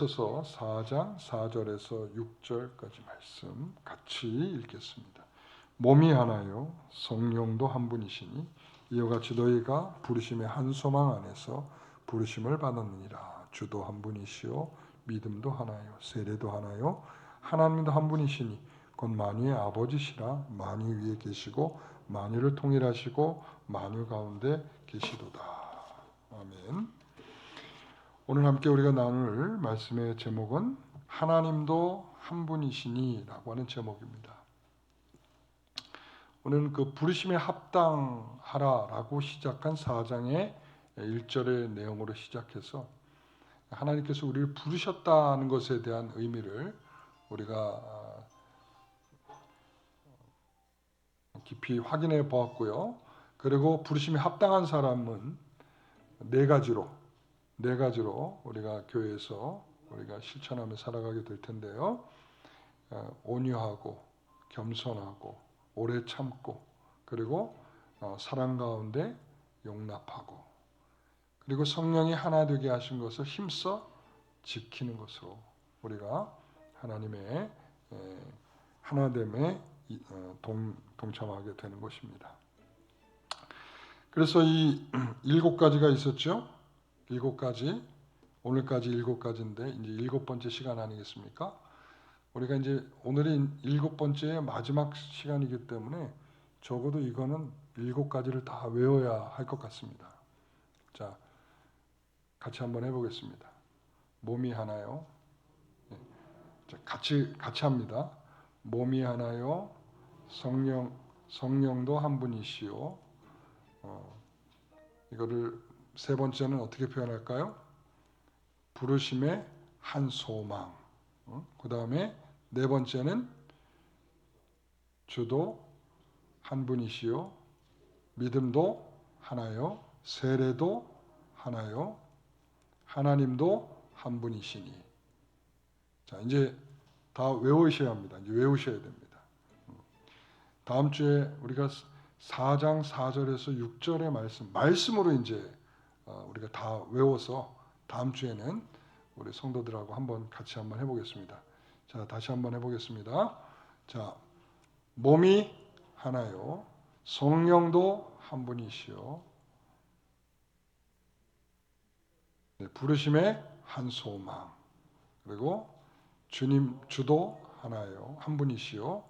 에베소서 4장 4절에서 6절까지 말씀 같이 읽겠습니다. 몸이 하나요 성령도 한 분이시니 이와 같이 너희가 부르심의 한 소망 안에서 부르심을 받았느니라. 주도 한 분이시요 믿음도 하나요 세례도 하나요 하나님도 한 분이시니 곧 만유의 아버지시라. 만유 위에 계시고 만유를 통일하시고 만유 가운데 계시도다. 아멘. 오늘 함께 우리가 나눌 말씀의 제목은 하나님도 한 분이시니 라고 하는 제목입니다. 오늘은 그 부르심에 합당하라 라고 시작한 4장의 1절의 내용으로 시작해서 하나님께서 우리를 부르셨다는 것에 대한 의미를 우리가 깊이 확인해 보았고요. 그리고 부르심에 합당한 사람은 네 가지로 우리가 교회에서 우리가 실천하며 살아가게 될 텐데요. 온유하고 겸손하고 오래 참고 그리고 사랑 가운데 용납하고 그리고 성령이 하나 되게 하신 것을 힘써 지키는 것으로 우리가 하나님의 하나됨에 동참하게 되는 것입니다. 그래서 이 7가지가 있었죠. 7가지, 오늘까지 7가지인데 이제 7번째 시간 아니겠습니까? 우리가 이제 오늘이 7번째 마지막 시간이기 때문에 적어도 이거는 7가지를 다 외워야 할 것 같습니다. 자, 같이 한번 해보겠습니다. 몸이 하나요. 자, 같이 합니다. 몸이 하나요. 성령도 한 분이시요. 이거를 세 번째는 어떻게 표현할까요? 부르심의 한 소망. 그 다음에 네 번째는 주도 한 분이시요. 믿음도 하나요. 세례도 하나요. 하나님도 한 분이시니. 자, 이제 다 외우셔야 합니다. 이제 외우셔야 됩니다. 다음 주에 우리가 4장 4절에서 6절의 말씀으로 이제 우리가 다 외워서 다음 주에는 우리 성도들하고 같이 한번 해보겠습니다. 자, 다시 한번 해보겠습니다. 자, 몸이 하나요. 성령도 한 분이시요. 부르심의 한 소망. 그리고 주도 하나요. 한 분이시요.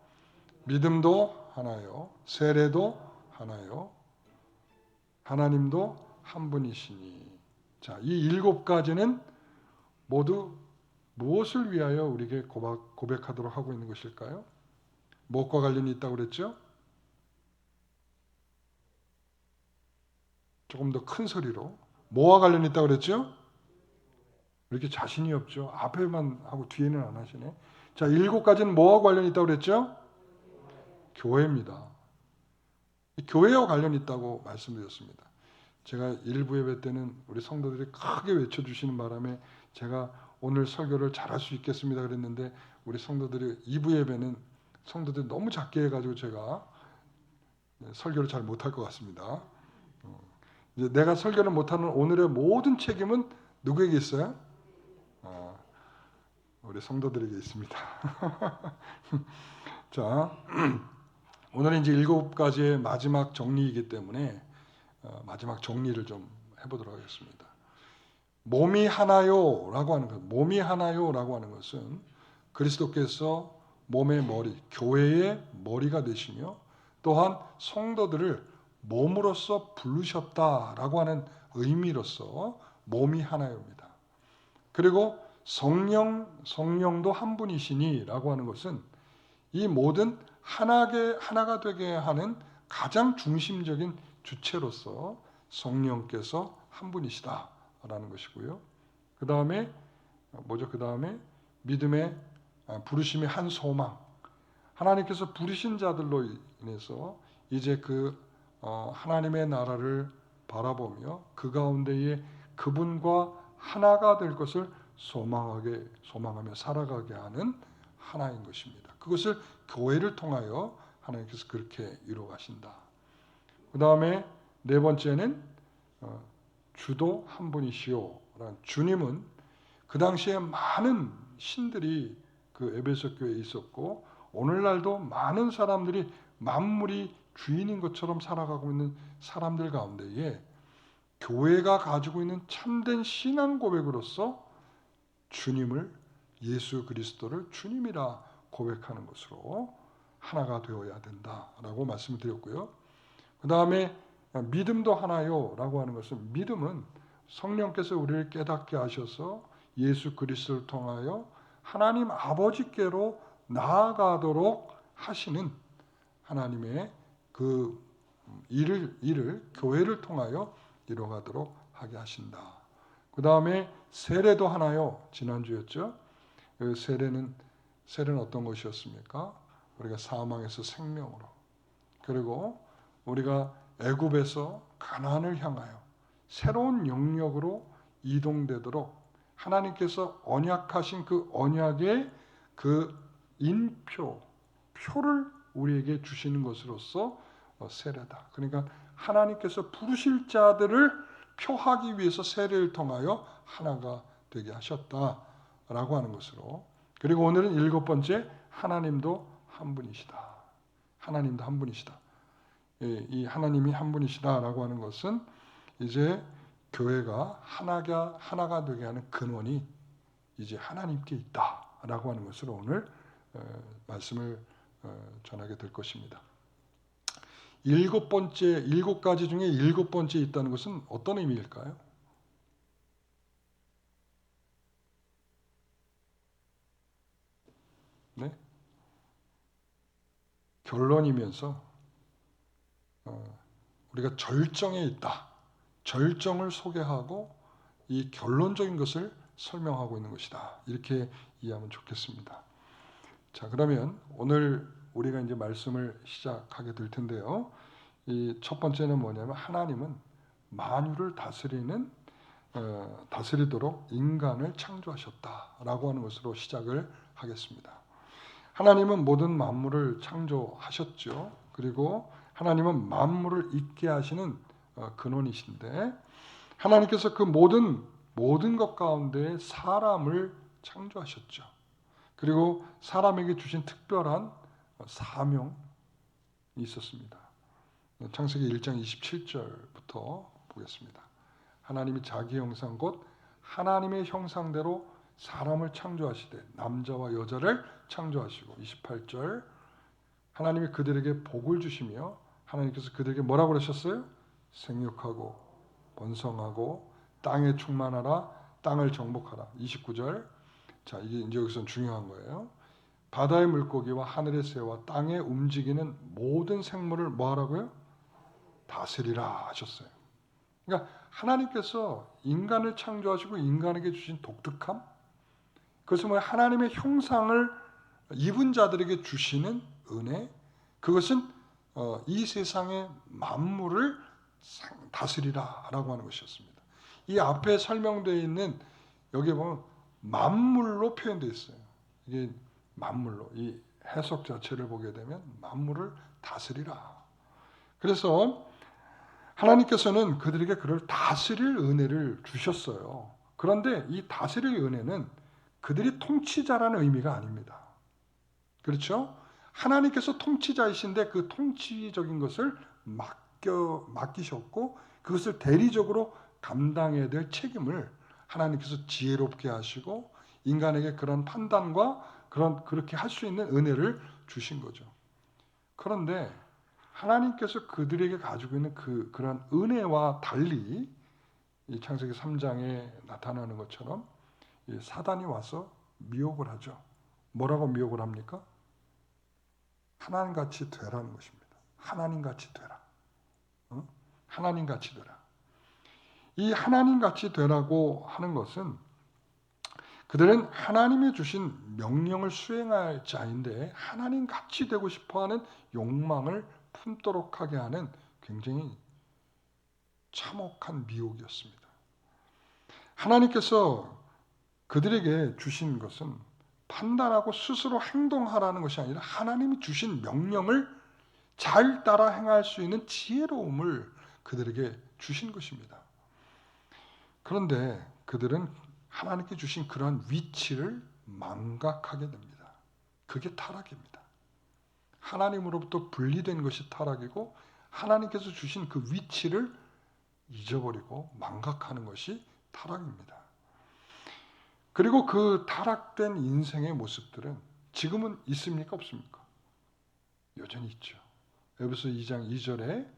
믿음도 하나요. 세례도 하나요. 하나님도 한 분이시니. 자, 이 7가지는 모두 무엇을 위하여 우리에게 고백하도록 하고 있는 것일까요? 무엇과 관련이 있다고 그랬죠? 조금 더 큰 소리로. 뭐와 관련이 있다고 그랬죠? 이렇게 자신이 없죠. 앞에만 하고 뒤에는 안 하시네. 자, 7가지는 뭐와 관련이 있다고 그랬죠? 교회입니다. 교회와 관련이 있다고 말씀드렸습니다. 제가 일부 예배 때는 우리 성도들이 크게 외쳐주시는 바람에 제가 오늘 설교를 잘할 수 있겠습니다 그랬는데 우리 성도들이 2부 예배는 성도들이 너무 작게 해가지고 제가 설교를 잘 못할 것 같습니다. 이제 내가 설교를 못하는 오늘의 모든 책임은 누구에게 있어요? 우리 성도들에게 있습니다. 자, 오늘은 이제 7가지의 마지막 정리이기 때문에 마지막 정리를 좀 해보도록 하겠습니다. 몸이 하나요라고 하는 것, 몸이 하나요라고 하는 것은 그리스도께서 몸의 머리, 교회의 머리가 되시며 또한 성도들을 몸으로서 부르셨다라고 하는 의미로서 몸이 하나요입니다. 그리고 성령도 한 분이시니라고 하는 것은 이 모든 하나가 되게 하는 가장 중심적인 주체로서 성령께서 한 분이시다라는 것이고요. 그 다음에 뭐죠? 그 다음에 믿음의 부르심의 한 소망. 하나님께서 부르신 자들로 인해서 이제 하나님의 나라를 바라보며 그 가운데에 그분과 하나가 될 것을 소망하며 살아가게 하는 하나인 것입니다. 그것을 교회를 통하여 하나님께서 그렇게 이루어 가신다. 그 다음에 네 번째는 주도 한 분이시오. 주님은 그 당시에 많은 신들이 그 에베소 교회에 있었고 오늘날도 많은 사람들이 만물이 주인인 것처럼 살아가고 있는 사람들 가운데에 교회가 가지고 있는 참된 신앙 고백으로서 주님을, 예수 그리스도를 주님이라 고백하는 것으로 하나가 되어야 된다라고 말씀을 드렸고요. 그 다음에 믿음도 하나요 라고 하는 것은, 믿음은 성령께서 우리를 깨닫게 하셔서 예수 그리스도를 통하여 하나님 아버지께로 나아가도록 하시는 하나님의 그 일을 교회를 통하여 이뤄가도록 하게 하신다. 그 다음에 세례도 하나요. 지난주였죠. 그 세례는 어떤 것이었습니까? 우리가 사망에서 생명으로, 그리고 우리가 애굽에서 가나안을 향하여 새로운 영역으로 이동되도록 하나님께서 언약하신 그 언약의 그 표를 우리에게 주시는 것으로서 세례다. 그러니까 하나님께서 부르실 자들을 표하기 위해서 세례를 통하여 하나가 되게 하셨다라고 하는 것으로. 그리고 오늘은 7번째, 하나님도 한 분이시다. 하나님도 한 분이시다. 이 하나님이 한 분이시다라고 하는 것은 이제 교회가 하나가 되게 하는 근원이 이제 하나님께 있다라고 하는 것으로 오늘 말씀을 전하게 될 것입니다. 7가지 중에 7번째 있다는 것은 어떤 의미일까요? 네? 결론이면서 우리가 절정에 있다. 절정을 소개하고 이 결론적인 것을 설명하고 있는 것이다. 이렇게 이해하면 좋겠습니다. 자, 그러면 오늘 우리가 이제 말씀을 시작하게 될 텐데요. 이 첫 번째는 뭐냐면, 하나님은 만유를 다스리도록 인간을 창조하셨다라고 하는 것으로 시작을 하겠습니다. 하나님은 모든 만물을 창조하셨죠. 그리고 하나님은 만물을 있게 하시는 근원이신데, 하나님께서 그 모든 것 가운데 사람을 창조하셨죠. 그리고 사람에게 주신 특별한 사명이 있었습니다. 창세기 1장 27절부터 보겠습니다. 하나님이 자기 형상 곧 하나님의 형상대로 사람을 창조하시되 남자와 여자를 창조하시고, 28절 하나님이 그들에게 복을 주시며, 하나님께서 그들에게 뭐라고 그러셨어요? 생육하고 번성하고 땅에 충만하라, 땅을 정복하라. 29절. 자, 이게 이제 여기서 중요한 거예요. 바다의 물고기와 하늘의 새와 땅에 움직이는 모든 생물을 뭐 하라고요? 다스리라 하셨어요. 그러니까 하나님께서 인간을 창조하시고 인간에게 주신 독특함, 그것은 뭐예요? 하나님의 형상을 입은 자들에게 주시는 은혜, 그것은 이 세상의 만물을 다스리라라고 하는 것이었습니다. 이 앞에 설명되어 있는, 여기 보면 만물로 표현되어 있어요. 이게 만물로, 이 해석 자체를 보게 되면 만물을 다스리라. 그래서 하나님께서는 그들에게 그를 다스릴 은혜를 주셨어요. 그런데 이 다스릴 은혜는 그들이 통치자라는 의미가 아닙니다. 그렇죠? 하나님께서 통치자이신데 그 통치적인 것을 맡기셨고, 그것을 대리적으로 감당해야 될 책임을 하나님께서 지혜롭게 하시고 인간에게 그런 판단과 그렇게 할 수 있는 은혜를 주신 거죠. 그런데 하나님께서 그들에게 가지고 있는 그런 은혜와 달리 이 창세기 3장에 나타나는 것처럼 사단이 와서 미혹을 하죠. 뭐라고 미혹을 합니까? 하나님같이 되라는 것입니다. 하나님같이 되라. 하나님같이 되라. 이 하나님같이 되라고 하는 것은 그들은 하나님이 주신 명령을 수행할 자인데 하나님같이 되고 싶어하는 욕망을 품도록 하게 하는 굉장히 참혹한 미혹이었습니다. 하나님께서 그들에게 주신 것은 판단하고 스스로 행동하라는 것이 아니라 하나님이 주신 명령을 잘 따라 행할 수 있는 지혜로움을 그들에게 주신 것입니다. 그런데 그들은 하나님께 주신 그런 위치를 망각하게 됩니다. 그게 타락입니다. 하나님으로부터 분리된 것이 타락이고 하나님께서 주신 그 위치를 잊어버리고 망각하는 것이 타락입니다. 그리고 그 타락된 인생의 모습들은 지금은 있습니까? 없습니까? 여전히 있죠. 에베소 2장 2절에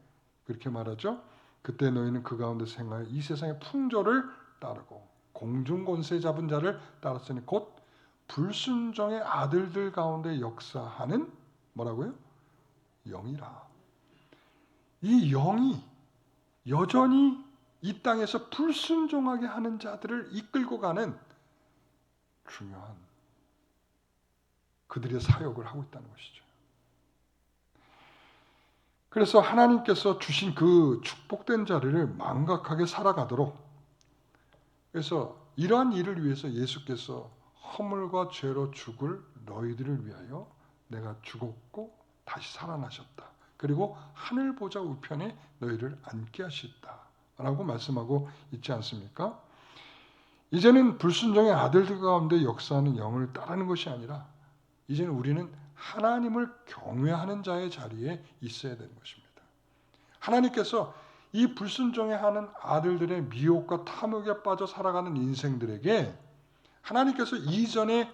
그렇게 말하죠. 그때 너희는 그 가운데서 행하여 이 세상의 풍조를 따르고 공중 권세 잡은 자를 따랐으니 곧 불순종의 아들들 가운데 역사하는 뭐라고요? 영이라. 이 영이 여전히 이 땅에서 불순종하게 하는 자들을 이끌고 가는 중요한 그들의 사역을 하고 있다는 것이죠. 그래서 하나님께서 주신 그 축복된 자리를 망각하게 살아가도록, 그래서 이러한 일을 위해서 예수께서 허물과 죄로 죽을 너희들을 위하여 내가 죽었고 다시 살아나셨다. 그리고 하늘 보좌 우편에 너희를 앉게 하셨다. 라고 말씀하고 있지 않습니까? 이제는 불순종의 아들들 가운데 역사하는 영을 따르는 것이 아니라 이제는 우리는 하나님을 경외하는 자의 자리에 있어야 되는 것입니다. 하나님께서 이 불순종해 하는 아들들의 미혹과 탐욕에 빠져 살아가는 인생들에게 하나님께서 이전에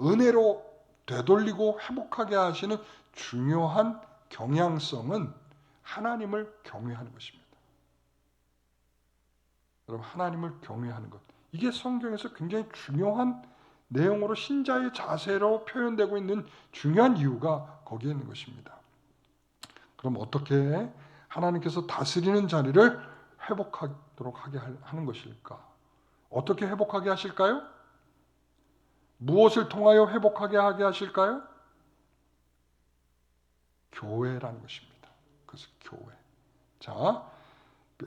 은혜로 되돌리고 회복하게 하시는 중요한 경향성은 하나님을 경외하는 것입니다. 여러분, 하나님을 경외하는 것. 이게 성경에서 굉장히 중요한 내용으로 신자의 자세로 표현되고 있는 중요한 이유가 거기에 있는 것입니다. 그럼 어떻게 하나님께서 다스리는 자리를 회복하도록 하게 하는 것일까? 어떻게 회복하게 하실까요? 무엇을 통하여 회복하게 하게 하실까요? 교회라는 것입니다. 그래서 교회. 자,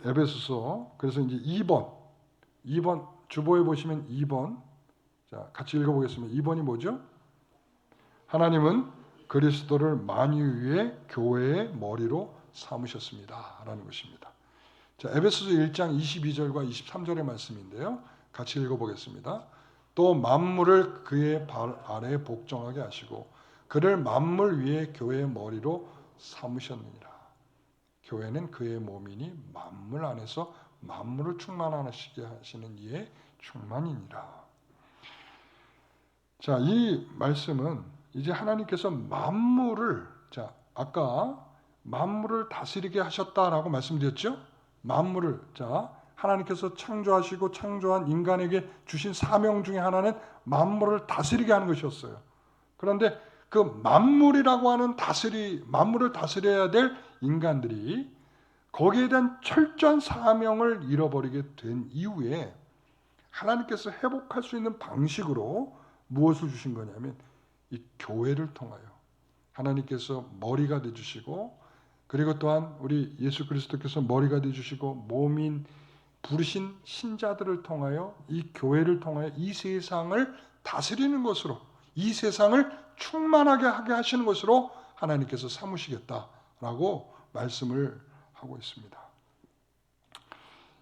에베소서 그래서 이제 2번 주보에 보시면 2번. 자, 같이 읽어보겠습니다. 2번이 뭐죠? 하나님은 그리스도를 만유 위에 교회의 머리로 삼으셨습니다. 라는 것입니다. 자, 에베소서 1장 22절과 23절의 말씀인데요. 같이 읽어보겠습니다. 또 만물을 그의 발 아래에 복종하게 하시고 그를 만물 위에 교회의 머리로 삼으셨느니라. 교회는 그의 몸이니 만물 안에서 만물을 충만하시게 하시는 이의 충만이니라. 자, 이 말씀은 이제 하나님께서 만물을, 자, 아까 만물을 다스리게 하셨다라고 말씀드렸죠? 만물을, 자, 하나님께서 창조하시고 창조한 인간에게 주신 사명 중에 하나는 만물을 다스리게 하는 것이었어요. 그런데 그 만물이라고 하는 만물을 다스려야 될 인간들이 거기에 대한 철저한 사명을 잃어버리게 된 이후에 하나님께서 회복할 수 있는 방식으로 무엇을 주신 거냐면 이 교회를 통하여 하나님께서 머리가 되주시고 그리고 또한 우리 예수 그리스도께서 머리가 되주시고 몸인 부르신 신자들을 통하여 이 교회를 통하여 이 세상을 다스리는 것으로 이 세상을 충만하게 하게 하시는 것으로 하나님께서 삼으시겠다라고 말씀을 하고 있습니다.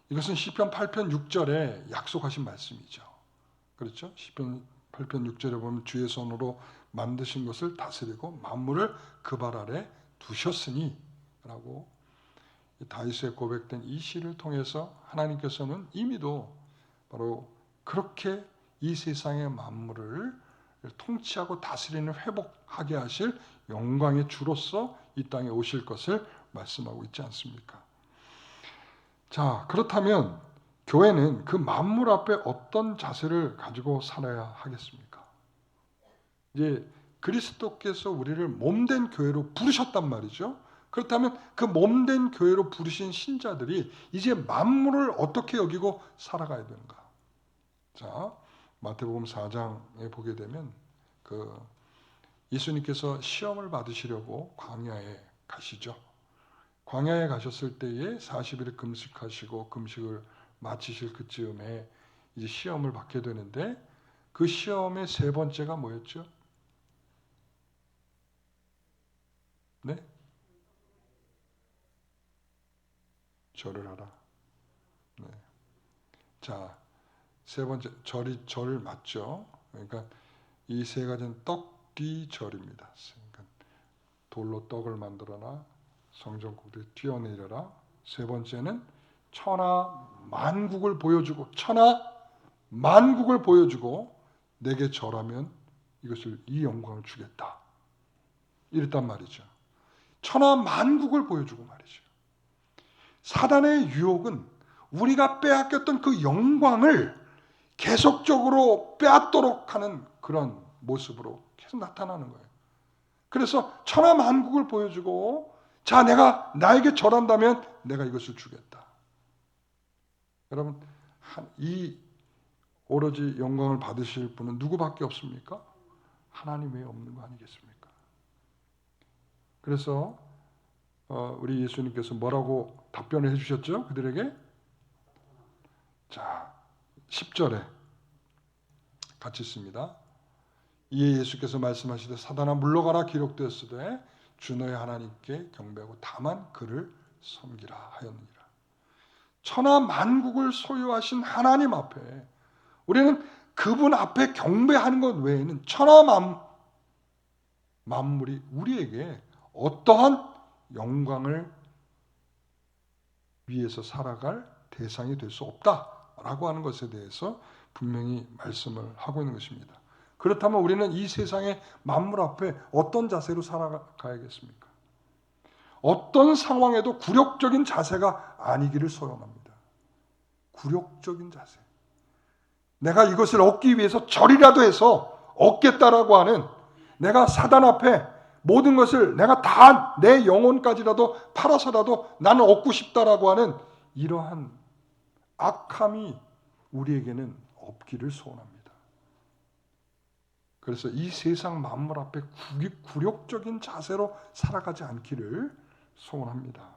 이것은 시편 8편 6절에 약속하신 말씀이죠. 그렇죠? 시편 8편 6절에 보면 주의 손으로 만드신 것을 다스리고 만물을 그 발 아래 두셨으니 라고 다윗의 고백된 이 시를 통해서 하나님께서는 이미도 바로 그렇게 이 세상의 만물을 통치하고 다스리는 회복하게 하실 영광의 주로서 이 땅에 오실 것을 말씀하고 있지 않습니까? 자, 그렇다면 교회는 그 만물 앞에 어떤 자세를 가지고 살아야 하겠습니까? 이제 그리스도께서 우리를 몸된 교회로 부르셨단 말이죠. 그렇다면 그 몸된 교회로 부르신 신자들이 이제 만물을 어떻게 여기고 살아가야 되는가? 자, 마태복음 4장에 보게 되면 그 예수님께서 시험을 받으시려고 광야에 가시죠. 광야에 가셨을 때에 40일 금식하시고 금식을 마치실 그쯤에 이제 시험을 받게 되는데 그 시험의 세 번째가 뭐였죠? 네? 절을 하라. 네. 자, 세 번째 절이 절 맞죠? 그러니까 이 세 가지는 떡뒤절입니다. 그러니까 돌로 떡을 만들어라, 성전국들이 뛰어내려라. 세 번째는 천하 만국을 보여주고, 천하 만국을 보여주고 내게 절하면 이것을 이 영광을 주겠다. 이랬단 말이죠. 천하 만국을 보여주고 말이죠. 사단의 유혹은 우리가 빼앗겼던 그 영광을 계속적으로 빼앗도록 하는 그런 모습으로 계속 나타나는 거예요. 그래서 천하 만국을 보여주고, 자, 내가 나에게 절한다면 내가 이것을 주겠다. 여러분, 이 오로지 영광을 받으실 분은 누구밖에 없습니까? 하나님 외에 없는 거 아니겠습니까? 그래서 우리 예수님께서 뭐라고 답변을 해주셨죠? 그들에게? 자, 10절에 같이 있습니다. 이에 예수께서 말씀하시되 사단아 물러가라 기록되었으되 주 너의 하나님께 경배하고 다만 그를 섬기라 하였느니라. 천하 만국을 소유하신 하나님 앞에 우리는 그분 앞에 경배하는 것 외에는 천하 만물이 우리에게 어떠한 영광을 위해서 살아갈 대상이 될 수 없다라고 하는 것에 대해서 분명히 말씀을 하고 있는 것입니다. 그렇다면 우리는 이 세상의 만물 앞에 어떤 자세로 살아가야겠습니까? 어떤 상황에도 굴욕적인 자세가 아니기를 소원합니다. 굴욕적인 자세. 내가 이것을 얻기 위해서 절이라도 해서 얻겠다라고 하는, 내가 사단 앞에 모든 것을 내가 다 내 영혼까지라도 팔아서라도 나는 얻고 싶다라고 하는 이러한 악함이 우리에게는 없기를 소원합니다. 그래서 이 세상 만물 앞에 굴욕적인 자세로 살아가지 않기를 소원합니다.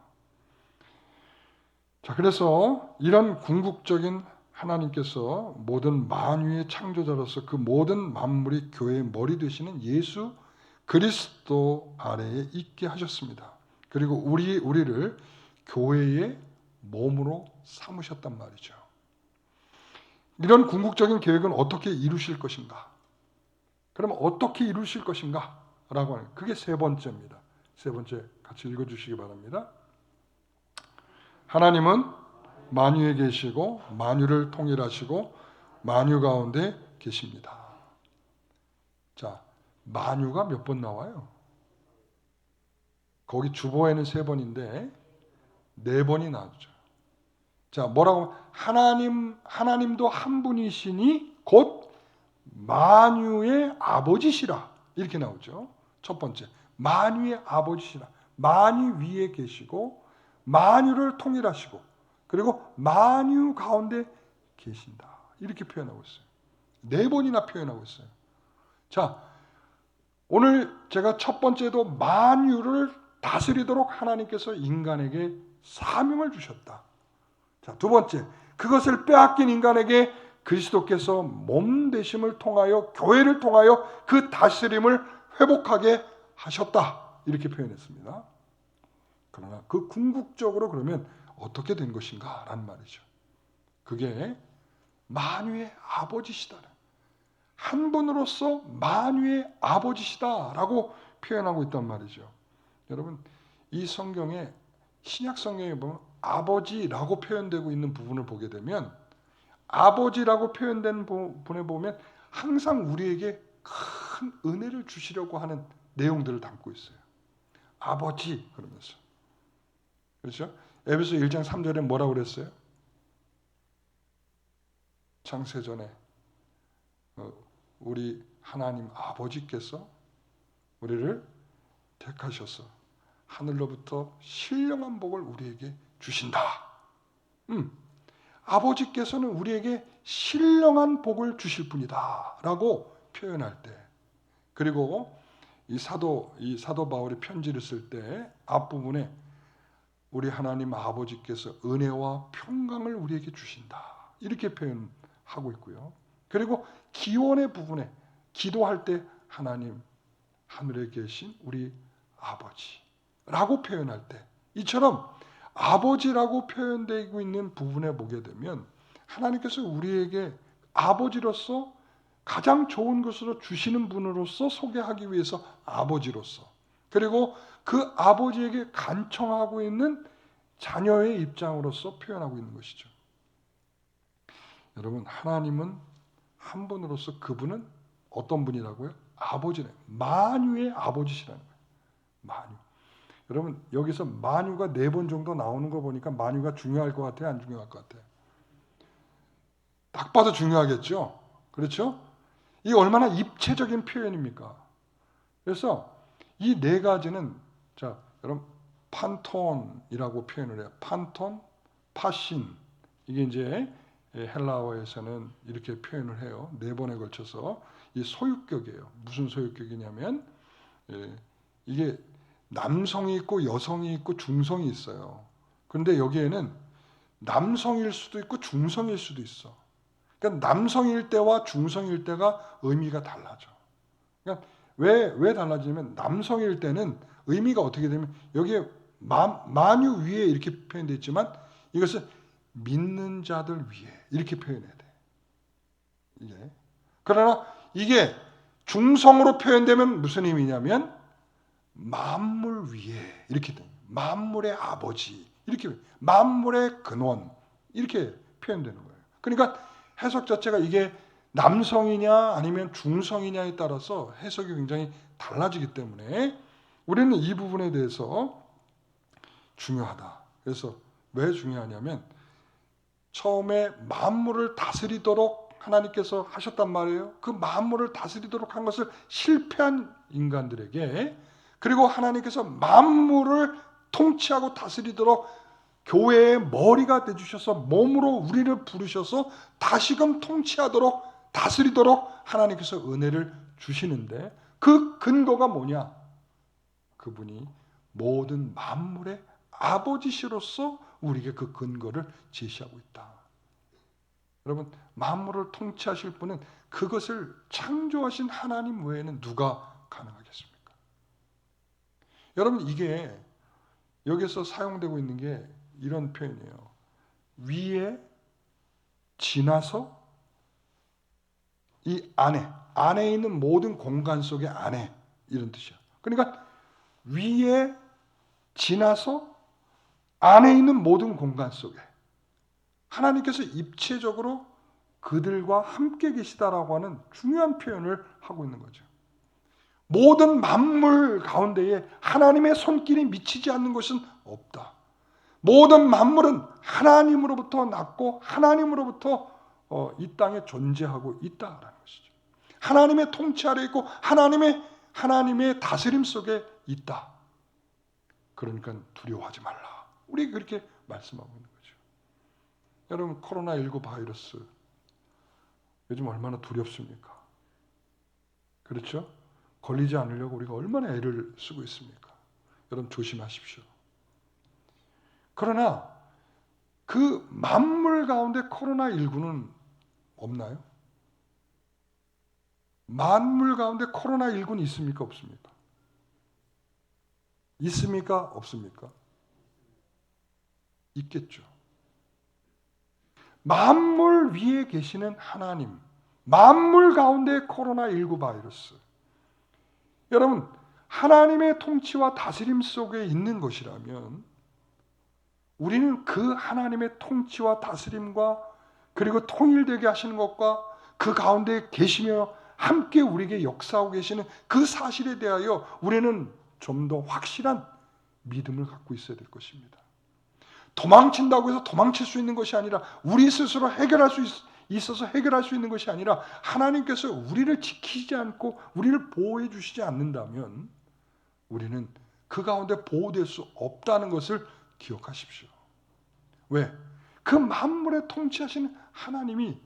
자, 그래서 이런 궁극적인 하나님께서 모든 만유의 창조자로서 그 모든 만물이 교회의 머리 되시는 예수 그리스도 아래에 있게 하셨습니다. 그리고 우리를 교회의 몸으로 삼으셨단 말이죠. 이런 궁극적인 계획은 어떻게 이루실 것인가? 그러면 어떻게 이루실 것인가? 라고 하는, 그게 세 번째입니다. 세 번째 같이 읽어주시기 바랍니다. 하나님은 만유에 계시고 만유를 통일하시고 만유 가운데 계십니다. 자, 만유가 몇 번 나와요? 거기 주보에는 3번인데 4번이 나오죠. 자, 뭐라고? 하나님도 한 분이시니 곧 만유의 아버지시라. 이렇게 나오죠. 첫 번째, 만유의 아버지시라. 만유 위에 계시고 만유를 통일하시고 그리고 만유 가운데 계신다. 이렇게 표현하고 있어요. 4번이나 표현하고 있어요. 자, 오늘 제가 첫 번째도 만유를 다스리도록 하나님께서 인간에게 사명을 주셨다. 자, 두 번째, 그것을 빼앗긴 인간에게 그리스도께서 몸 되심을 통하여 교회를 통하여 그 다스림을 회복하게 하셨다. 이렇게 표현했습니다. 그러나 그 궁극적으로 그러면 어떻게 된 것인가? 라는 말이죠. 그게 만유의 아버지시다. 한 분으로서 만유의 아버지시다라고 표현하고 있단 말이죠. 여러분, 이 성경에 신약 성경에 보면 아버지라고 표현되고 있는 부분을 보게 되면 아버지라고 표현된 부분에 보면 항상 우리에게 큰 은혜를 주시려고 하는 내용들을 담고 있어요. 아버지 그러면서. 그렇죠? 에베소 1장 3절에 뭐라고 그랬어요? 창세전에 우리 하나님 아버지께서 우리를 택하셔서 하늘로부터 신령한 복을 우리에게 주신다. 아버지께서는 우리에게 신령한 복을 주실 분이다 라고 표현할 때, 그리고 이 사도 바울이 편지를 쓸 때 앞부분에 우리 하나님 아버지께서 은혜와 평강을 우리에게 주신다 이렇게 표현하고 있고요. 그리고 기원의 부분에 기도할 때 하나님 하늘에 계신 우리 아버지라고 표현할 때, 이처럼 아버지라고 표현되고 있는 부분에 보게 되면 하나님께서 우리에게 아버지로서 가장 좋은 것으로 주시는 분으로서 소개하기 위해서 아버지로서, 그리고 그 아버지에게 간청하고 있는 자녀의 입장으로서 표현하고 있는 것이죠. 여러분, 하나님은 한 분으로서 그분은 어떤 분이라고요? 아버지래. 만유의 아버지시라는 거예요. 만유. 여러분, 여기서 만유가 4번 정도 나오는 거 보니까 만유가 중요할 것 같아요? 안 중요할 것 같아요? 딱 봐도 중요하겠죠? 그렇죠? 이게 얼마나 입체적인 표현입니까? 그래서 이 4가지는, 자, 여러분, 판톤이라고 표현을 해요. 판톤, 파신. 이게 이제 헬라어에서는 이렇게 표현을 해요. 4번에 걸쳐서. 이 소유격이에요. 무슨 소유격이냐면, 이게 남성이 있고 여성이 있고 중성이 있어요. 그런데 여기에는 남성일 수도 있고 중성일 수도 있어. 그러니까 남성일 때와 중성일 때가 의미가 달라져. 그러니까 왜 달라지냐면, 남성일 때는 의미가 어떻게 되면, 여기에 만유 위에 이렇게 표현되어 있지만 이것은 믿는 자들 위에 이렇게 표현해야 돼. 이게. 그러나 이게 중성으로 표현되면 무슨 의미냐면 만물 위에 이렇게 돼. 만물의 아버지 이렇게, 만물의 근원 이렇게 표현되는 거예요. 그러니까 해석 자체가 이게 남성이냐 아니면 중성이냐에 따라서 해석이 굉장히 달라지기 때문에 우리는 이 부분에 대해서 중요하다. 그래서 왜 중요하냐면, 처음에 만물을 다스리도록 하나님께서 하셨단 말이에요. 그 만물을 다스리도록 한 것을 실패한 인간들에게, 그리고 하나님께서 만물을 통치하고 다스리도록 교회의 머리가 되주셔서 몸으로 우리를 부르셔서 다시금 통치하도록 다스리도록 하나님께서 은혜를 주시는데, 그 근거가 뭐냐? 그분이 모든 만물의 아버지시로서 우리에게 그 근거를 제시하고 있다. 여러분, 만물을 통치하실 분은, 그것을 창조하신 하나님 외에는 누가 가능하겠습니까? 여러분, 이게 여기서 사용되고 있는 게 이런 표현이에요. 위에 지나서 이 안에 있는 모든 공간 속의 안에, 이런 뜻이야. 그러니까 위에 지나서 안에 있는 모든 공간 속에 하나님께서 입체적으로 그들과 함께 계시다라고 하는 중요한 표현을 하고 있는 거죠. 모든 만물 가운데에 하나님의 손길이 미치지 않는 것은 없다. 모든 만물은 하나님으로부터 났고 하나님으로부터 이 땅에 존재하고 있다라는 것이죠. 하나님의 통치 아래 있고 하나님의 다스림 속에 있다. 그러니까 두려워하지 말라. 우리 그렇게 말씀하고 있는 거죠. 여러분, 코로나19 바이러스 요즘 얼마나 두렵습니까? 그렇죠? 걸리지 않으려고 우리가 얼마나 애를 쓰고 있습니까? 여러분, 조심하십시오. 그러나 그 만물 가운데 코로나19는 없나요? 만물 가운데 코로나19는 있습니까? 없습니까? 있습니까? 없습니까? 있겠죠. 만물 위에 계시는 하나님, 만물 가운데 코로나19 바이러스. 여러분, 하나님의 통치와 다스림 속에 있는 것이라면 우리는 그 하나님의 통치와 다스림과 그리고 통일되게 하시는 것과 그 가운데 계시며 함께 우리에게 역사하고 계시는 그 사실에 대하여 우리는 좀 더 확실한 믿음을 갖고 있어야 될 것입니다. 도망친다고 해서 도망칠 수 있는 것이 아니라, 우리 스스로 해결할 수 있어서 해결할 수 있는 것이 아니라, 하나님께서 우리를 지키지 않고 우리를 보호해 주시지 않는다면 우리는 그 가운데 보호될 수 없다는 것을 기억하십시오. 왜? 그 만물에 통치하시는 하나님이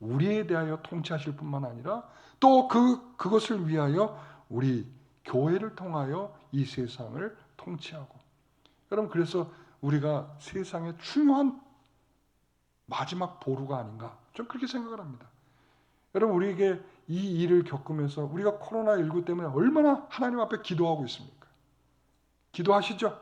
우리에 대하여 통치하실 뿐만 아니라 또 그것을 위하여 우리 교회를 통하여 이 세상을 통치하고, 여러분, 그래서 우리가 세상의 중요한 마지막 보루가 아닌가, 좀 그렇게 생각을 합니다. 여러분, 우리에게 이 일을 겪으면서 우리가 코로나19 때문에 얼마나 하나님 앞에 기도하고 있습니까? 기도하시죠?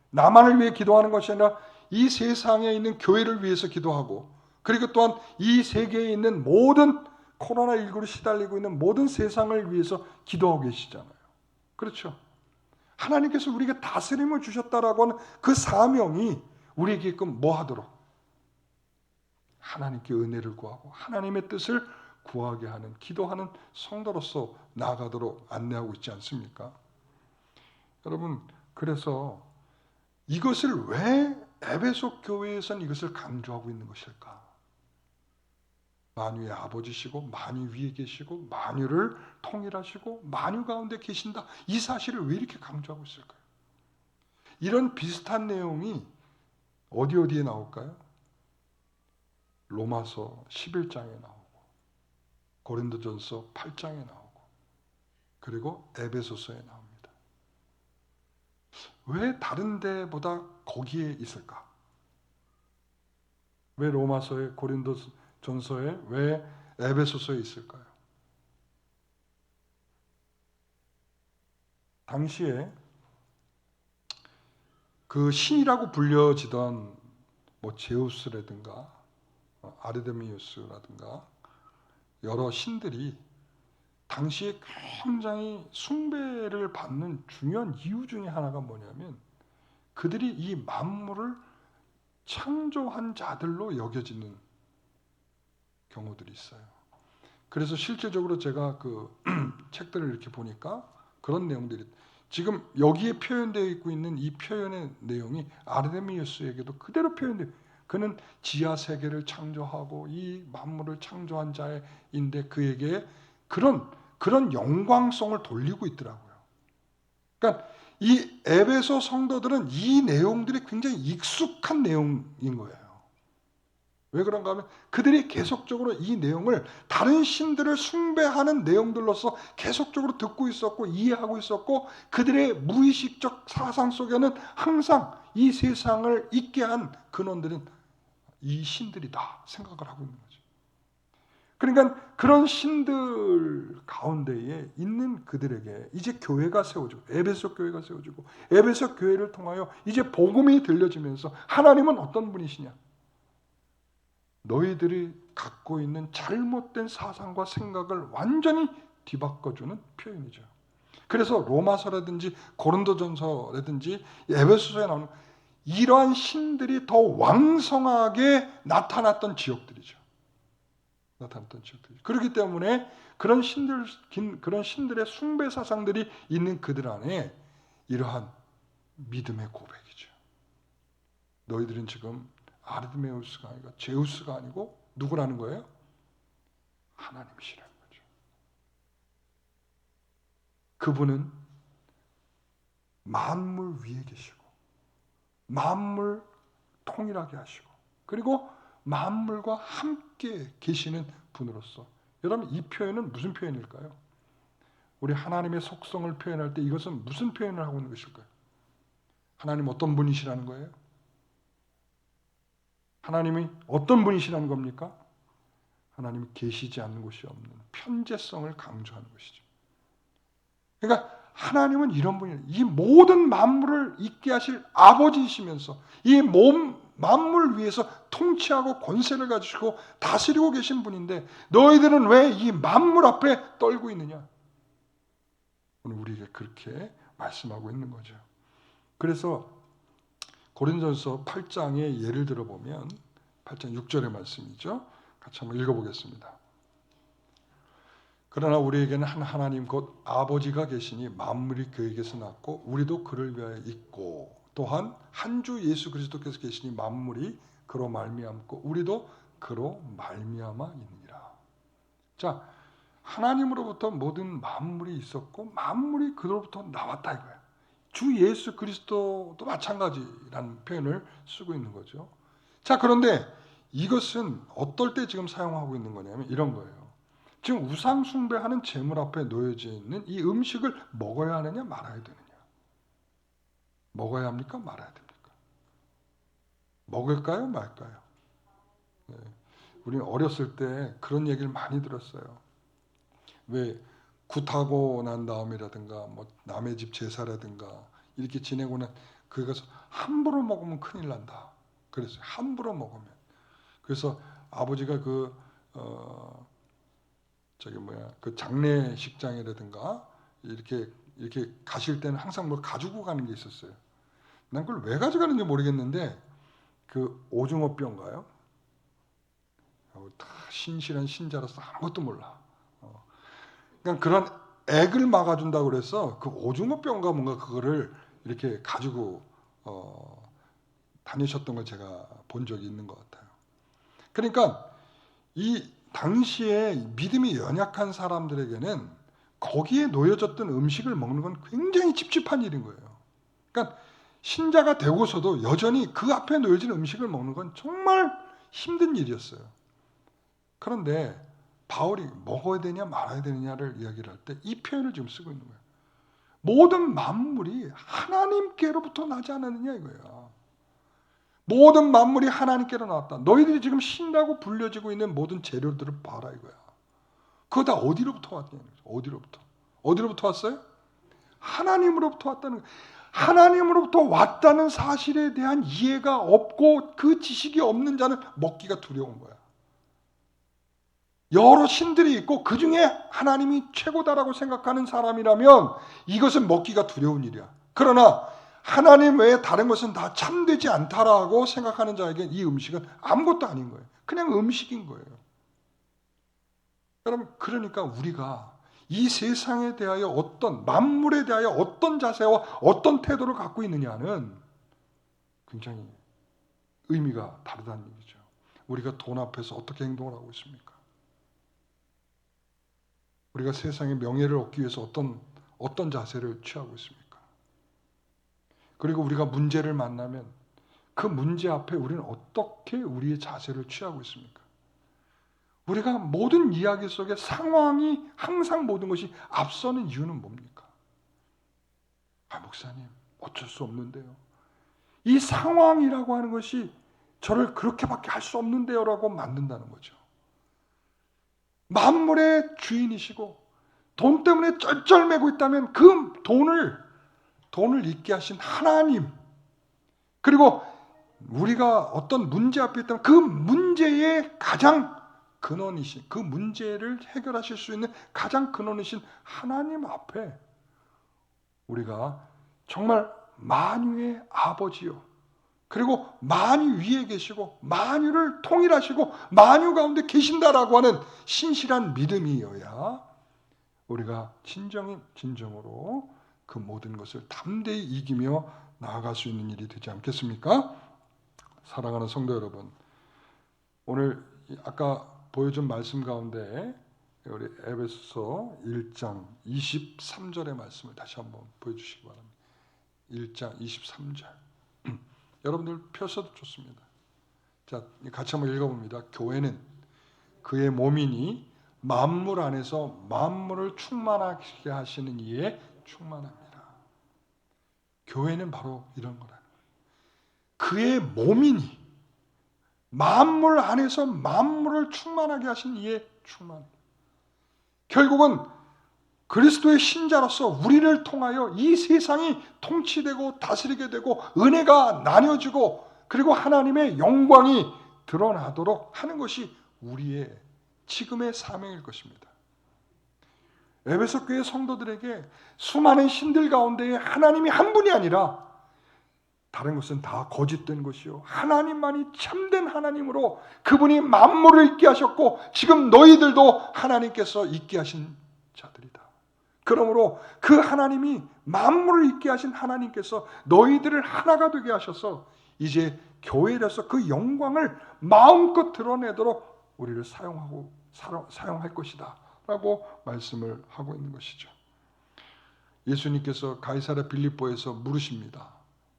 나만을 위해 기도하는 것이 아니라 이 세상에 있는 교회를 위해서 기도하고, 그리고 또한 이 세계에 있는 모든 코로나19로 시달리고 있는 모든 세상을 위해서 기도하고 계시잖아요. 그렇죠? 하나님께서 우리에게 다스림을 주셨다라고 하는 그 사명이 우리에게끔 뭐 하도록? 하나님께 은혜를 구하고 하나님의 뜻을 구하게 하는 기도하는 성도로서 나아가도록 안내하고 있지 않습니까? 여러분, 그래서 이것을 왜 에베소 교회에서는 이것을 강조하고 있는 것일까? 만유의 아버지시고 만유 위에 계시고 만유를 통일하시고 만유 가운데 계신다. 이 사실을 왜 이렇게 강조하고 있을까요? 이런 비슷한 내용이 어디에 나올까요? 로마서 11장에 나오고 고린도전서 8장에 나오고 그리고 에베소서에 나옵니다. 왜 다른 데보다 거기에 있을까? 왜 로마서에 고린도전서에 왜 에베소서에 있을까요? 당시에 그 신이라고 불려지던 뭐 제우스라든가 아르데미우스라든가 여러 신들이 당시에 굉장히 숭배를 받는 중요한 이유 중에 하나가 뭐냐면 그들이 이 만물을 창조한 자들로 여겨지는 경우들이 있어요. 그래서 실제적으로 제가 그 책들을 이렇게 보니까 그런 내용들이 지금 여기에 표현되어 있고 있는 이 표현의 내용이 아르데미우스에게도 그대로 표현돼요. 그는 지하 세계를 창조하고 이 만물을 창조한 자인데 그에게 그런 영광성을 돌리고 있더라고요. 그러니까 이 에베소 성도들은 이 내용들이 굉장히 익숙한 내용인 거예요. 왜 그런가 하면 그들이 계속적으로 이 내용을 다른 신들을 숭배하는 내용들로서 계속적으로 듣고 있었고 이해하고 있었고 그들의 무의식적 사상 속에는 항상 이 세상을 있게 한 근원들은 이 신들이다 생각을 하고 있는 거죠. 그러니까 그런 신들 가운데에 있는 그들에게 이제 교회가 세워지고 에베소 교회가 세워지고 에베소 교회를 통하여 이제 복음이 들려지면서 하나님은 어떤 분이시냐? 너희들이 갖고 있는 잘못된 사상과 생각을 완전히 뒤바꿔주는 표현이죠. 그래서 로마서라든지 고린도전서라든지 에베소서에 나오는 이러한 신들이 더 왕성하게 나타났던 지역들이죠. 그렇기 때문에 그런 신들의 숭배 사상들이 있는 그들 안에 이러한 믿음의 고백이죠. 너희들은 지금 아르데메우스가 아니고 제우스가 아니고 누구라는 거예요? 하나님이시라는 거죠. 그분은 만물 위에 계시고 만물 통일하게 하시고 그리고 만물과 함께 계시는 분으로서 여러분 이 표현은 무슨 표현일까요? 우리 하나님의 속성을 표현할 때 이것은 무슨 표현을 하고 있는 것일까요? 하나님 어떤 분이시라는 거예요? 하나님이 어떤 분이시라는 겁니까? 하나님이 계시지 않는 곳이 없는 편재성을 강조하는 것이죠. 그러니까 하나님은 이런 분이에요. 이 모든 만물을 있게 하실 아버지이시면서 이 만물 위에서 통치하고 권세를 가지고 다스리고 계신 분인데 너희들은 왜 이 만물 앞에 떨고 있느냐? 오늘 우리에게 그렇게 말씀하고 있는 거죠. 그래서 고린도전서 8장의 예를 들어보면 8장 6절의 말씀이죠. 같이 한번 읽어보겠습니다. 그러나 우리에게는 한 하나님 곧 아버지가 계시니 만물이 그에게서 났고 우리도 그를 위하여 있고 또한 한 주 예수 그리스도께서 계시니 만물이 그로 말미암고 우리도 그로 말미암아 있느니라. 자, 하나님으로부터 모든 만물이 있었고 만물이 그로부터 나왔다 이거야. 주 예수 그리스도도 마찬가지라는 표현을 쓰고 있는 거죠. 자, 그런데 이것은 어떨 때 지금 사용하고 있는 거냐면 이런 거예요. 지금 우상 숭배하는 제물 앞에 놓여져 있는 이 음식을 먹어야 하느냐 말아야 되느냐? 먹어야 합니까? 말아야 됩니까? 먹을까요? 말까요? 네. 우리는 어렸을 때 그런 얘기를 많이 들었어요. 왜 굿하고 난 다음이라든가 뭐 남의 집 제사라든가 이렇게 지내고 난 그것을 함부로 먹으면 큰일 난다. 그래서 함부로 먹으면 그래서 아버지가 그 장례식장이라든가 이렇게 가실 때는 항상 뭘 가지고 가는 게 있었어요. 난 그걸 왜 가져가는지 모르겠는데 그 오징어뼈인가요? 다 신실한 신자로서 아무것도 몰라. 그냥 그런 액을 막아준다고 그래서 그 오징어뼈인가 뭔가 그거를 이렇게 가지고 다니셨던 걸 제가 본 적이 있는 것 같아요. 그러니까 이 당시에 믿음이 연약한 사람들에게는 거기에 놓여졌던 음식을 먹는 건 굉장히 찝찝한 일인 거예요. 그러니까 신자가 되고서도 여전히 그 앞에 놓여진 음식을 먹는 건 정말 힘든 일이었어요. 그런데 바울이 먹어야 되냐 말아야 되느냐를 이야기를 할 때 이 표현을 지금 쓰고 있는 거예요. 모든 만물이 하나님께로부터 나지 않았느냐 이거예요. 모든 만물이 하나님께로 나왔다. 너희들이 지금 신다고 불려지고 있는 모든 재료들을 봐라 이거야. 그거 다 어디로부터 왔냐? 어디로부터 왔어요? 하나님으로부터 왔다는 거예요. 하나님으로부터 왔다는 사실에 대한 이해가 없고 그 지식이 없는 자는 먹기가 두려운 거야. 여러 신들이 있고 그 중에 하나님이 최고다라고 생각하는 사람이라면 이것은 먹기가 두려운 일이야. 그러나 하나님 외에 다른 것은 다 참되지 않다라고 생각하는 자에게 이 음식은 아무것도 아닌 거예요. 그냥 음식인 거예요. 여러분, 그러니까 우리가 이 세상에 대하여 만물에 대하여 어떤 자세와 어떤 태도를 갖고 있느냐는 굉장히 의미가 다르다는 얘기죠. 우리가 돈 앞에서 어떻게 행동을 하고 있습니까? 우리가 세상의 명예를 얻기 위해서 어떤 자세를 취하고 있습니까? 그리고 우리가 문제를 만나면 그 문제 앞에 우리는 어떻게 우리의 자세를 취하고 있습니까? 우리가 모든 이야기 속에 상황이 항상 모든 것이 앞서는 이유는 뭡니까? 목사님, 어쩔 수 없는데요. 이 상황이라고 하는 것이 저를 그렇게밖에 할 수 없는데요 라고 만든다는 거죠. 만물의 주인이시고 돈 때문에 쩔쩔매고 있다면 그 돈을 잊게 하신 하나님, 그리고 우리가 어떤 문제 앞에 있다면 그 문제의 가장 근원이신, 그 문제를 해결하실 수 있는 가장 근원이신 하나님 앞에 우리가 정말 만유의 아버지요, 그리고 만유 위에 계시고 만유를 통일하시고 만유 가운데 계신다라고 하는 신실한 믿음이어야 우리가 진정으로 그 모든 것을 담대히 이기며 나아갈 수 있는 일이 되지 않겠습니까? 사랑하는 성도 여러분, 오늘 아까 보여준 말씀 가운데 우리 에베소서 1장 23절의 말씀을 다시 한번 보여주시기 바랍니다. 1장 23절. 여러분들 펴셔도 좋습니다. 자, 같이 한번 읽어봅니다. 교회는 그의 몸이니 만물 안에서 만물을 충만하게 하시는 이에 충만합니다. 교회는 바로 이런 거라는 거예요. 그의 몸이니 만물 안에서 만물을 충만하게 하신 이에 충만합니다. 결국은 그리스도의 신자로서 우리를 통하여 이 세상이 통치되고 다스리게 되고 은혜가 나뉘어지고 그리고 하나님의 영광이 드러나도록 하는 것이 우리의 지금의 사명일 것입니다. 에베소 교회 성도들에게 수많은 신들 가운데 하나님이 한 분이 아니라 다른 것은 다 거짓된 것이요 하나님만이 참된 하나님으로 그분이 만물을 있게 하셨고 지금 너희들도 하나님께서 있게 하신 자들이다. 그러므로 그 하나님이 만물을 있게 하신 하나님께서 너희들을 하나가 되게 하셔서 이제 교회로서 그 영광을 마음껏 드러내도록 우리를 사용할 것이다 라고 말씀을 하고 있는 것이죠. 예수님께서 가이사랴 빌립보에서 물으십니다.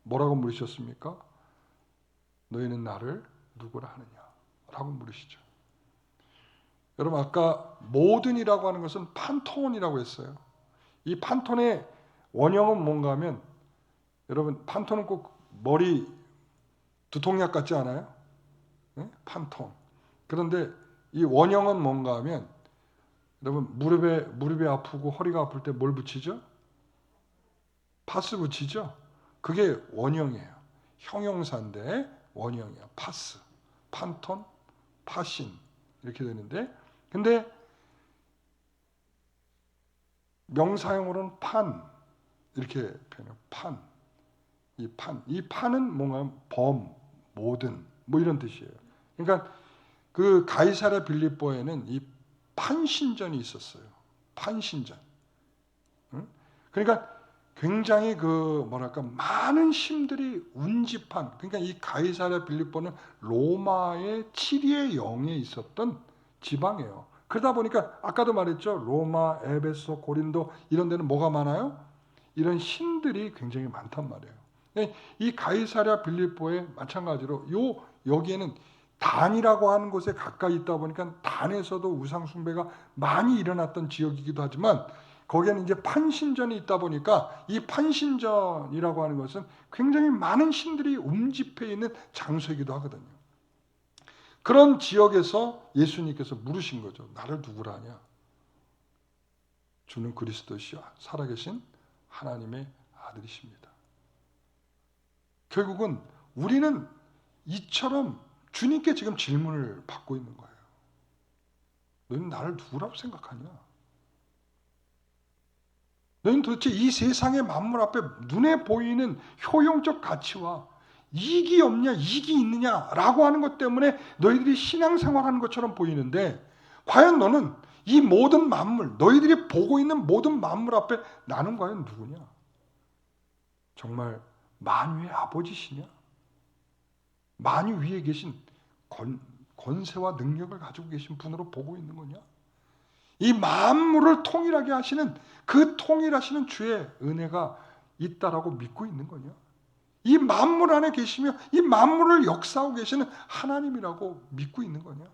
뭐라고 물으셨습니까? 너희는 나를 누구라 하느냐? 라고 물으시죠. 여러분, 아까 모든이라고 하는 것은 판톤이라고 했어요. 이 판톤의 원형은 뭔가 하면, 여러분, 판톤은 꼭 머리 두통약 같지 않아요? 네? 판톤. 그런데 이 원형은 뭔가 하면, 여러분, 무릎이 아프고 허리가 아플 때 뭘 붙이죠? 파스 붙이죠? 그게 원형이에요. 형용사인데 원형이에요. 파스, 판톤, 파신 이렇게 되는데, 근데 명사형으로는 판 이렇게 표현해요. 판. 이 판은 뭔가 모든 뭐 이런 뜻이에요. 그러니까 그 가이사랴 빌립보에는 이 판신전이 있었어요. 판신전. 응? 그러니까 굉장히 많은 힘들이 운집한, 그러니까 이 가이사랴 빌립보는 로마의 치리의 영에 있었던 지방이에요. 그러다 보니까 아까도 말했죠. 로마, 에베소, 고린도 이런 데는 뭐가 많아요? 이런 신들이 굉장히 많단 말이에요. 이 가이사랴 빌립보에 마찬가지로 여기에는 단이라고 하는 곳에 가까이 있다 보니까 단에서도 우상 숭배가 많이 일어났던 지역이기도 하지만, 거기에는 이제 판신전이 있다 보니까 이 판신전이라고 하는 것은 굉장히 많은 신들이 움집해 있는 장소이기도 하거든요. 그런 지역에서 예수님께서 물으신 거죠. 나를 누구라 하냐? 주는 그리스도시요 살아계신 하나님의 아들이십니다. 결국은 우리는 이처럼 주님께 지금 질문을 받고 있는 거예요. 너희는 나를 누구라고 생각하냐? 너희는 도대체 이 세상의 만물 앞에 눈에 보이는 효용적 가치와 이익이 없냐, 이익이 있느냐라고 하는 것 때문에 너희들이 신앙생활하는 것처럼 보이는데, 과연 너는 이 모든 만물, 너희들이 보고 있는 모든 만물 앞에 나는 과연 누구냐? 정말 만유의 아버지시냐? 만유 위에 계신 권세와 능력을 가지고 계신 분으로 보고 있는 거냐? 이 만물을 통일하게 하시는 그 통일하시는 주의 은혜가 있다라고 믿고 있는 거냐? 이 만물 안에 계시며 이 만물을 역사하고 계시는 하나님이라고 믿고 있는 거냐?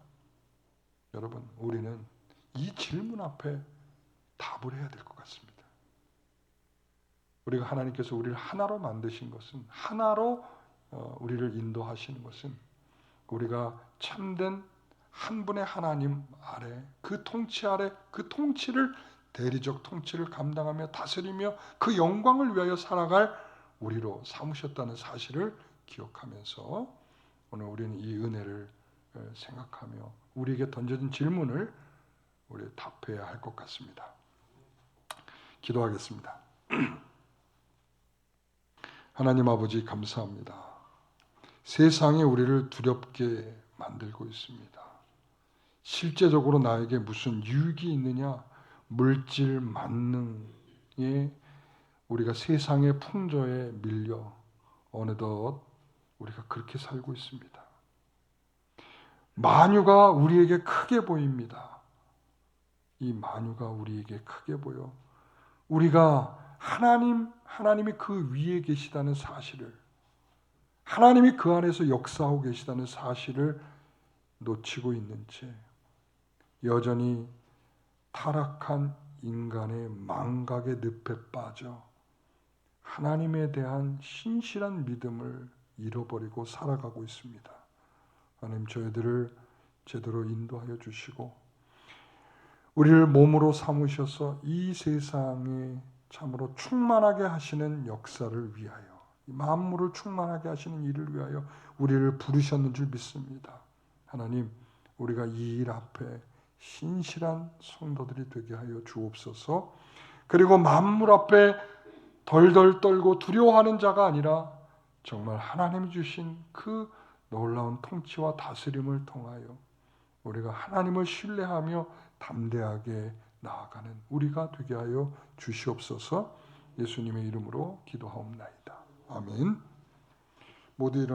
여러분, 우리는 이 질문 앞에 답을 해야 될 것 같습니다. 우리가 하나님께서 우리를 하나로 만드신 것은, 하나로 우리를 인도하시는 것은, 우리가 참된 한 분의 하나님 아래, 그 통치 아래, 그 통치를, 대리적 통치를 감당하며 다스리며 그 영광을 위하여 살아갈 우리로 삼으셨다는 사실을 기억하면서 오늘 우리는 이 은혜를 생각하며 우리에게 던져진 질문을 우리 답해야 할 것 같습니다. 기도하겠습니다. 하나님 아버지, 감사합니다. 세상이 우리를 두렵게 만들고 있습니다. 실제적으로 나에게 무슨 유익이 있느냐? 물질 만능에 우리가 세상의 풍조에 밀려 어느덧 우리가 그렇게 살고 있습니다. 만유가 우리에게 크게 보입니다. 이 만유가 우리에게 크게 보여 우리가 하나님이 그 위에 계시다는 사실을, 하나님이 그 안에서 역사하고 계시다는 사실을 놓치고 있는 채 여전히 타락한 인간의 망각의 늪에 빠져 하나님에 대한 신실한 믿음을 잃어버리고 살아가고 있습니다. 하나님, 저희들을 제대로 인도하여 주시고 우리를 몸으로 삼으셔서 이 세상에 참으로 충만하게 하시는 역사를 위하여, 만물을 충만하게 하시는 일을 위하여 우리를 부르셨는 줄 믿습니다. 하나님, 우리가 이 일 앞에 신실한 성도들이 되게 하여 주옵소서. 그리고 만물 앞에 덜덜 떨고 두려워하는 자가 아니라 정말 하나님이 주신 그 놀라운 통치와 다스림을 통하여 우리가 하나님을 신뢰하며 담대하게 나아가는 우리가 되게 하여 주시옵소서. 예수님의 이름으로 기도하옵나이다. 아멘. 모두 일어나